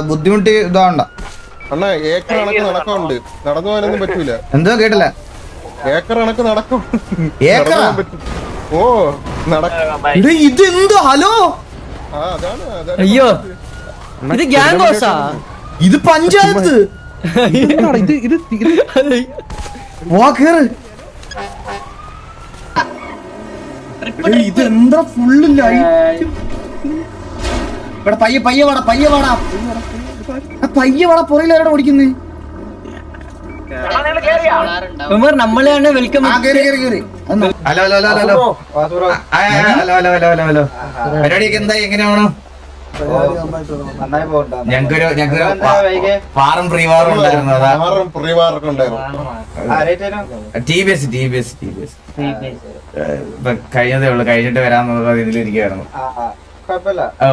ബുദ്ധിമുട്ടി ഇതാവണ്ട. അണ്ണാ ഏക്കർ കണക്ക് നടക്കമുണ്ട്, നടന്നു പോകാനൊന്നും പറ്റൂല. എന്തോ കേട്ടില്ല. ഏക്കർ കണക്ക് നടക്കും. ഓ ഇതെന്തോ? ഹലോ, അയ്യോ ഇത് ഗ്യാങ്സോ? ഇത് പഞ്ചായത്ത്. വാ കേറ്. ഇതെന്താ ഫുള്ള് ലൈറ്റ്. ഇവിടെ പയ്യെ വാടാ, പയ്യെ വാടാ. പുറയിലാരോടെ ഓടിക്കുന്നേ? നമ്മളെയാണ് വെൽക്കം. ഹലോ. പരിപാടിയൊക്കെ എന്തായി? എങ്ങനെയാണോ? ഞങ്ങൾക്കൊരു പാറും പ്രീവാറും ഉണ്ടായിരുന്നു. TBS കഴിഞ്ഞതേ ഉള്ളു. കഴിഞ്ഞിട്ട് വരാന്നുള്ള ഇതിലിരിക്കുകയായിരുന്നു. ഓ